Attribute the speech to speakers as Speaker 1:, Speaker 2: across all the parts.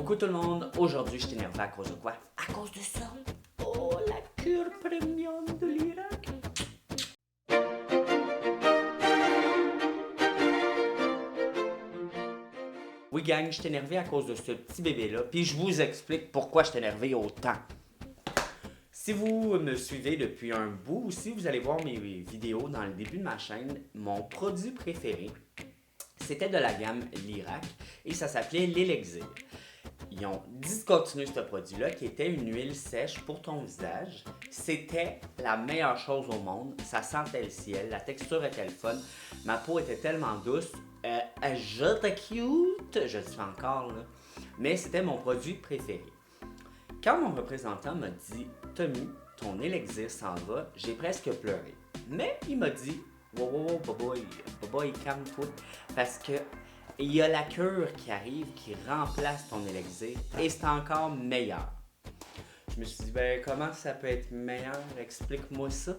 Speaker 1: Coucou tout le monde, aujourd'hui je t'énerve à cause de quoi? À cause de ça! Oh, la cure premium de l'Irak! Oui gang, je t'ai énervé à cause de ce petit bébé-là, puis je vous explique pourquoi je t'ai énervé autant. Si vous me suivez depuis un bout, ou si vous allez voir mes vidéos dans le début de ma chaîne, mon produit préféré, c'était de la gamme l'Irak, et ça s'appelait l'Elixir. Ils ont discontinué ce produit-là qui était une huile sèche pour ton visage. C'était la meilleure chose au monde. Ça sentait le ciel, la texture était le fun. Ma peau était tellement douce. J'étais cute, je le suis encore là. Mais c'était mon produit préféré. Quand mon représentant m'a dit Tommy, ton élixir s'en va, j'ai presque pleuré. Mais il m'a dit wow, boy, calme-toi. Parce que il y a la cure qui arrive, qui remplace ton élixir, et c'est encore meilleur. Je me suis dit, ben comment ça peut être meilleur? Explique-moi ça.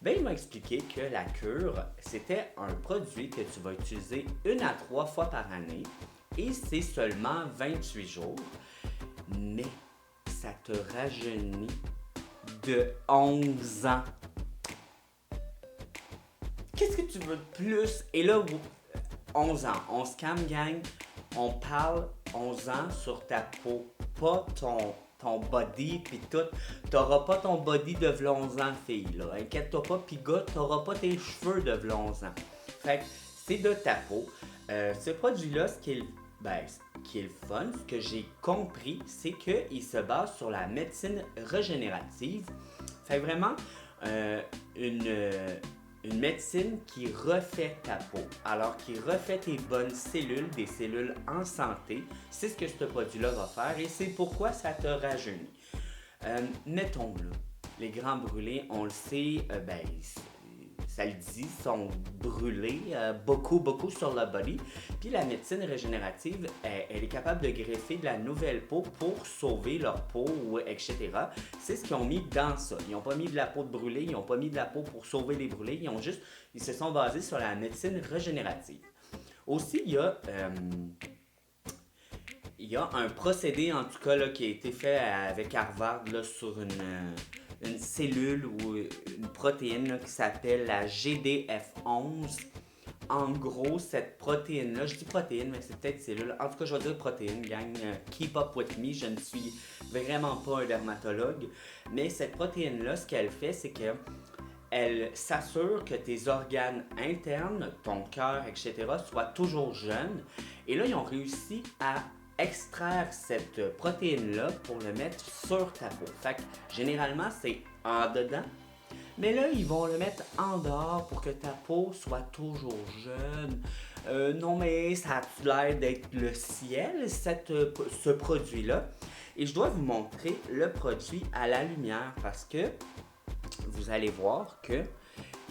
Speaker 1: Ben il m'a expliqué que la cure, c'était un produit que tu vas utiliser 1 à 3 fois par année, et c'est seulement 28 jours, mais ça te rajeunit de 11 ans. Qu'est-ce que tu veux de plus? Et là, 11 ans. On se calme, gang. On parle 11 ans sur ta peau, pas ton body pis tout. T'auras pas ton body de 11 ans, fille, là. Inquiète-toi pas, pis gars, t'auras pas tes cheveux de 11 ans. Fait que c'est de ta peau. Ce produit-là, ce qui est le fun, ce que j'ai compris, c'est qu'il se base sur la médecine régénérative. Fait vraiment une médecine qui refait ta peau, alors qui refait tes bonnes cellules, des cellules en santé. C'est ce que ce produit-là va faire et c'est pourquoi ça te rajeunit. Mettons là, les grands brûlés, on le sait, ça le dit, sont brûlés beaucoup sur le body. Puis la médecine régénérative, elle est capable de greffer de la nouvelle peau pour sauver leur peau, etc. C'est ce qu'ils ont mis dans ça. Ils n'ont pas mis de la peau de brûlé, ils n'ont pas mis de la peau pour sauver les brûlés, ils se sont basés sur la médecine régénérative. Aussi, il y a un procédé, en tout cas, là, qui a été fait avec Harvard là, sur une cellule ou une protéine là, qui s'appelle la GDF11. En gros, cette protéine-là, je dis protéine, mais c'est peut-être cellule. En tout cas, je vais dire protéine, gang. Keep up with me, je ne suis vraiment pas un dermatologue. Mais cette protéine-là, ce qu'elle fait, c'est que elle s'assure que tes organes internes, ton cœur, etc., soient toujours jeunes. Et là, ils ont réussi à extraire cette protéine-là pour le mettre sur ta peau. Fait que généralement, c'est en dedans. Mais là, ils vont le mettre en dehors pour que ta peau soit toujours jeune. Non, mais ça a l'air d'être le ciel, ce produit-là. Et je dois vous montrer le produit à la lumière parce que vous allez voir que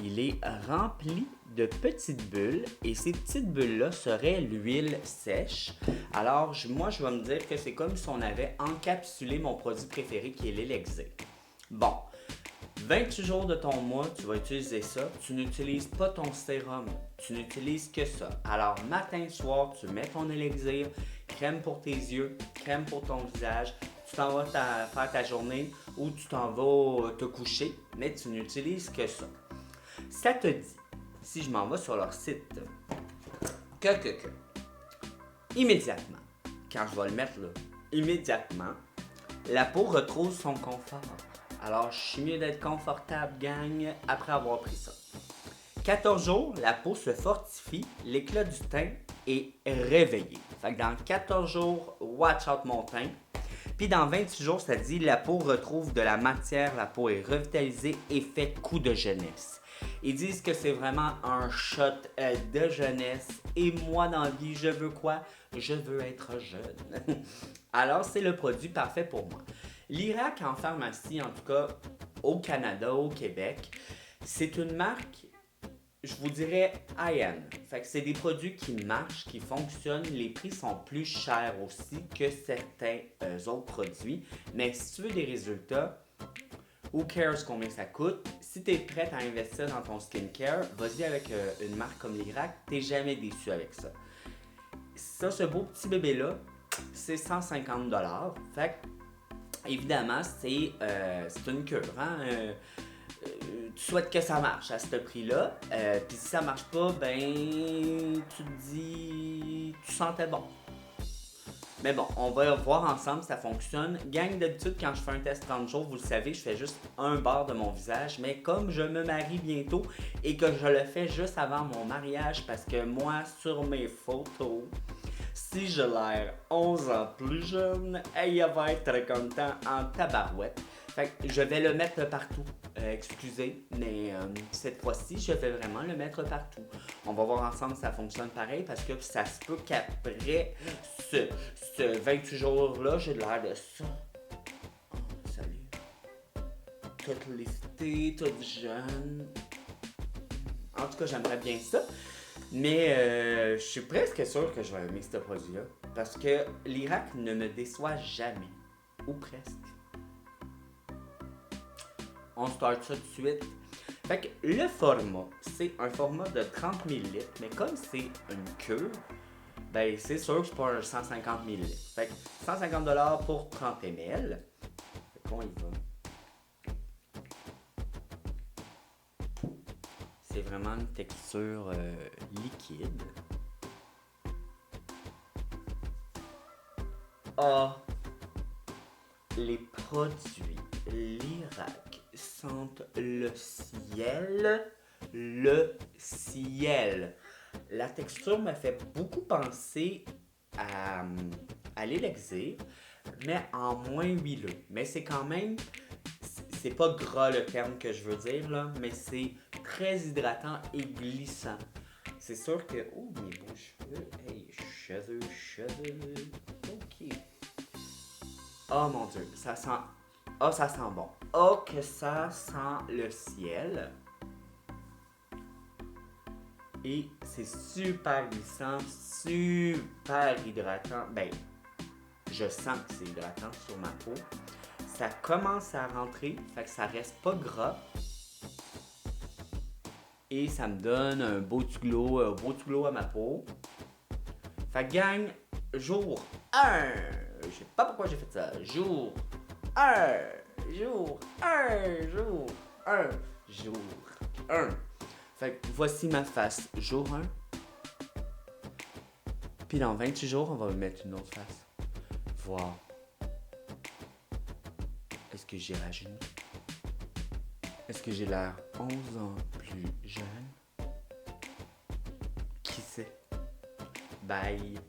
Speaker 1: il est rempli de petites bulles et ces petites bulles-là seraient l'huile sèche. Alors, moi, je vais me dire que c'est comme si on avait encapsulé mon produit préféré qui est l'Elixir. Bon, 28 jours de ton mois, tu vas utiliser ça. Tu n'utilises pas ton sérum, tu n'utilises que ça. Alors, matin, soir, tu mets ton Elixir, crème pour tes yeux, crème pour ton visage. Tu t'en vas faire ta journée ou tu t'en vas te coucher, mais tu n'utilises que ça. Ça te dit, si je m'en vais sur leur site, immédiatement, quand je vais le mettre là, immédiatement, la peau retrouve son confort. Alors, je suis mieux d'être confortable, gang, après avoir pris ça. 14 jours, la peau se fortifie, l'éclat du teint est réveillé. Fait que dans 14 jours, watch out mon teint. Puis dans 28 jours, ça dit la peau retrouve de la matière, la peau est revitalisée et fait coup de jeunesse. Ils disent que c'est vraiment un shot de jeunesse. Et moi, dans la vie, je veux quoi? Je veux être jeune. Alors, c'est le produit parfait pour moi. L'Irak en pharmacie, en tout cas au Canada, au Québec, c'est une marque, je vous dirais high-end. Fait que c'est des produits qui marchent, qui fonctionnent. Les prix sont plus chers aussi que certains autres produits. Mais si tu veux des résultats, who cares combien ça coûte? Si tu es prête à investir dans ton skincare, vas-y avec une marque comme l'Irak, t'es jamais déçu avec ça. Ça, ce beau petit bébé-là, c'est 150 $. Fait que, évidemment, c'est une cure. Hein? Tu souhaites que ça marche à ce prix-là. Puis si ça marche pas, ben, tu te dis, tu sentais bon. Mais bon, on va voir ensemble si ça fonctionne. Gang, d'habitude, quand je fais un test 30 jours, vous le savez, je fais juste un bar de mon visage. Mais comme je me marie bientôt et que je le fais juste avant mon mariage, parce que moi, sur mes photos, si je l'air 11 ans plus jeune, elle va être très content en tabarouette. Fait que je vais le mettre partout. Excusez, mais cette fois-ci, je vais vraiment le mettre partout. On va voir ensemble si ça fonctionne pareil parce que ça se peut qu'après ce 28 jours-là, j'ai l'air de ça. Oh, salut. Toute liftée, toute jeune. En tout cas, j'aimerais bien ça. Mais je suis presque sûr que je vais aimer ce produit-là. Parce que l'Irak ne me déçoit jamais. Ou presque. On start ça tout de suite. Fait que le format, c'est un format de 30 ml. Mais comme c'est une cure, ben c'est sûr que c'est pas un 150 ml. Fait que 150 $ pour 30 ml. Fait qu'on y va. C'est vraiment une texture liquide. Ah, les produits l'Irak sentent le ciel. Le ciel. La texture me fait beaucoup penser à l'élixir, mais en moins huileux. Mais c'est quand même, c'est pas gras le terme que je veux dire, là, mais c'est très hydratant et glissant. C'est sûr que... Oh, mes beaux cheveux. Hey, cheveux. Ok. Oh mon Dieu, ça sent... Oh, ça sent bon. Oh, que ça sent le ciel. Et c'est super glissant, super hydratant. Ben, je sens que c'est hydratant sur ma peau. Ça commence à rentrer, fait que ça reste pas gras. Et ça me donne un beau petit glow à ma peau. Fait que gang, jour 1. Je sais pas pourquoi j'ai fait ça. Jour 1. Fait que voici ma face, jour 1. Puis dans 28 jours, on va mettre une autre face. Voir. Est-ce que j'ai rajeuni? Est-ce que j'ai l'air 11 ans plus jeune? Qui sait? Bye!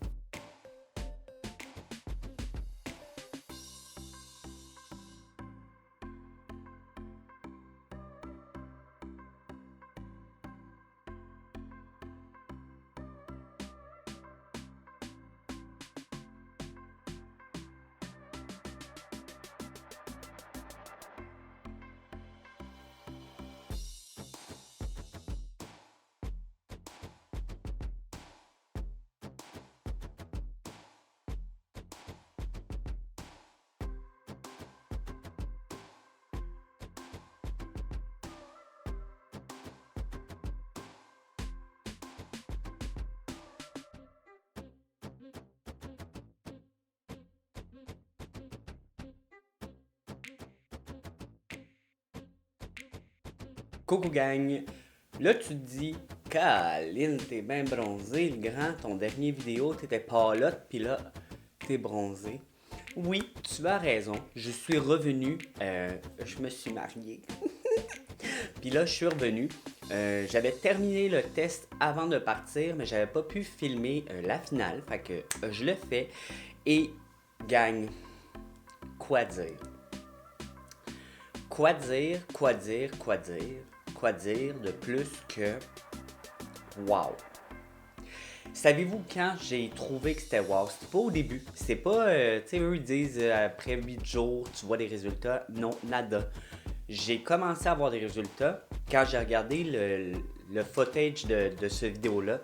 Speaker 1: Coucou gang! Là tu te dis, Caline, t'es bien bronzé, le grand, ton dernier vidéo, t'étais palotte, pis là, t'es bronzé. Oui, tu as raison, je suis revenu, je me suis marié. Puis là, je suis revenu. J'avais terminé le test avant de partir, mais j'avais pas pu filmer la finale, fait que je le fais. Et gang, quoi dire? Quoi dire de plus que wow. Savez-vous quand j'ai trouvé que c'était wow? C'était pas au début. C'est pas, tu sais, eux ils disent après 8 jours, tu vois des résultats. Non, nada. J'ai commencé à avoir des résultats quand j'ai regardé le footage de ce vidéo-là.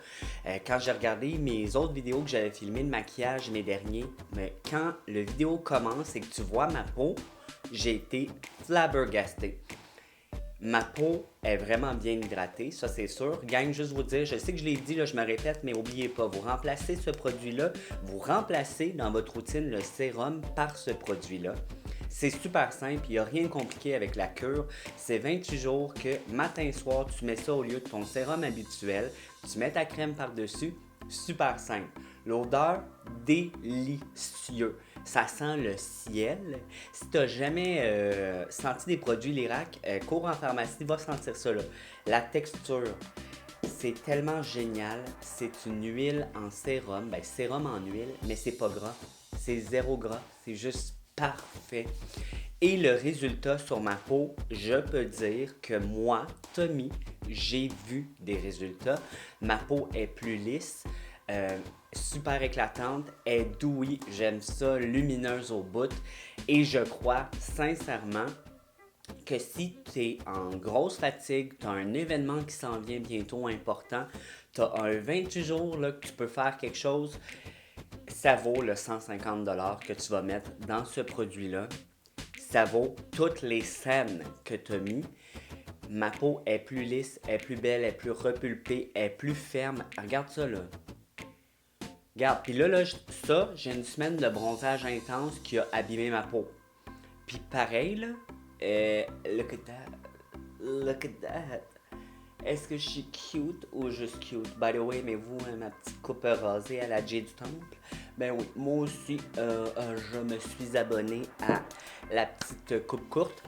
Speaker 1: Quand j'ai regardé mes autres vidéos que j'avais filmées de maquillage, mes derniers. Mais quand le vidéo commence et que tu vois ma peau, j'ai été flabbergasté. Ma peau est vraiment bien hydratée, ça c'est sûr. Gang, juste vous dire, je sais que je l'ai dit, là, je me répète, mais n'oubliez pas, vous remplacez ce produit-là, vous remplacez dans votre routine le sérum par ce produit-là. C'est super simple, il n'y a rien de compliqué avec la cure. C'est 28 jours que matin soir, tu mets ça au lieu de ton sérum habituel. Tu mets ta crème par-dessus, super simple. L'odeur, délicieux. Ça sent le ciel. Si tu n'as jamais senti des produits Lirac, cours en pharmacie, va sentir ça là. La texture, c'est tellement génial. C'est une huile en sérum, ben sérum en huile, mais c'est pas gras. C'est zéro gras, c'est juste parfait. Et le résultat sur ma peau, je peux dire que moi, Tommy, j'ai vu des résultats. Ma peau est plus lisse, super éclatante, est douée, j'aime ça, lumineuse au bout. Et je crois sincèrement que si tu es en grosse fatigue, tu as un événement qui s'en vient bientôt important, tu as un 28 jours là, que tu peux faire quelque chose, ça vaut le 150$ que tu vas mettre dans ce produit-là. Ça vaut toutes les scènes que tu as mis. Ma peau est plus lisse, est plus belle, est plus repulpée, est plus ferme. Regarde ça là. Regarde, puis là, ça, j'ai une semaine de bronzage intense qui a abîmé ma peau. Puis pareil, là, look at that. Look at that. Est-ce que je suis cute ou juste cute? By the way, aimez-vous ma petite coupe rasée à la J du Temple? Ben oui, moi aussi, je me suis abonné à la petite coupe courte.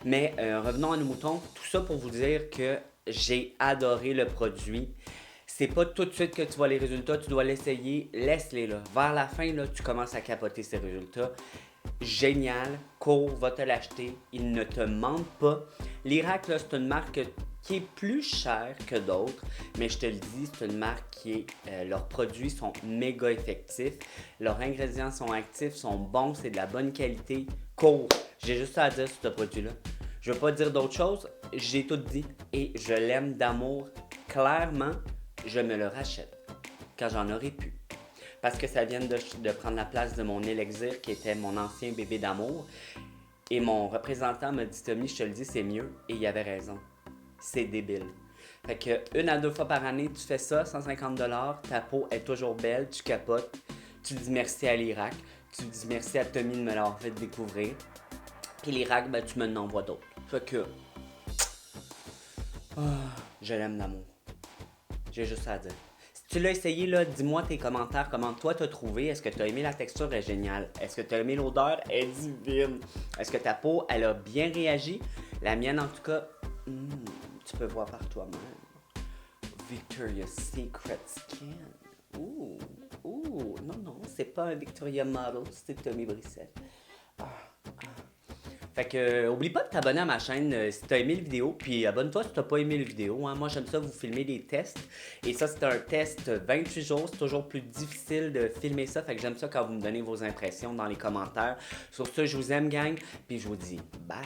Speaker 1: Mais revenons à nos moutons. Tout ça pour vous dire que j'ai adoré le produit. C'est pas tout de suite que tu vois les résultats, tu dois l'essayer, laisse-les là. Vers la fin, là, tu commences à capoter ces résultats. Génial, cours, va te l'acheter, ils ne te mentent pas. Lirac, là, c'est une marque qui est plus chère que d'autres, mais je te le dis, c'est une marque qui est... leurs produits sont méga effectifs, leurs ingrédients sont actifs, sont bons, c'est de la bonne qualité. Cours, j'ai juste ça à dire sur ce produit-là. Je veux pas dire d'autre chose, j'ai tout dit et je l'aime d'amour. Clairement, je me le rachète quand j'en aurai plus. Parce que ça vient de prendre la place de mon Elixir qui était mon ancien bébé d'amour. Et mon représentant m'a dit, Tommy, je te le dis, c'est mieux. Et il avait raison. C'est débile. Fait que 1 à 2 fois par année, tu fais ça, 150$, ta peau est toujours belle, tu capotes. Tu dis merci à l'Irak. Tu dis merci à Tommy de me l'avoir fait découvrir. Puis l'Irak, ben, tu me envoies d'autres. Fait que... je l'aime d'amour. J'ai juste ça à dire. Si tu l'as essayé, là, dis-moi tes commentaires, comment toi t'as trouvé. Est-ce que tu as aimé la texture? Elle est géniale. Est-ce que tu as aimé l'odeur? Elle est divine. Est-ce que ta peau, elle a bien réagi? La mienne, en tout cas, tu peux voir par toi-même. Victoria's Secret Skin. Ouh, non, c'est pas un Victoria Model, c'est Tommy Brissette. Fait que, oublie pas de t'abonner à ma chaîne si t'as aimé la vidéo, puis abonne-toi si t'as pas aimé la vidéo. Hein. Moi, j'aime ça vous filmer des tests. Et ça, c'est un test 28 jours. C'est toujours plus difficile de filmer ça. Fait que j'aime ça quand vous me donnez vos impressions dans les commentaires. Sur ce, je vous aime, gang, puis je vous dis bye.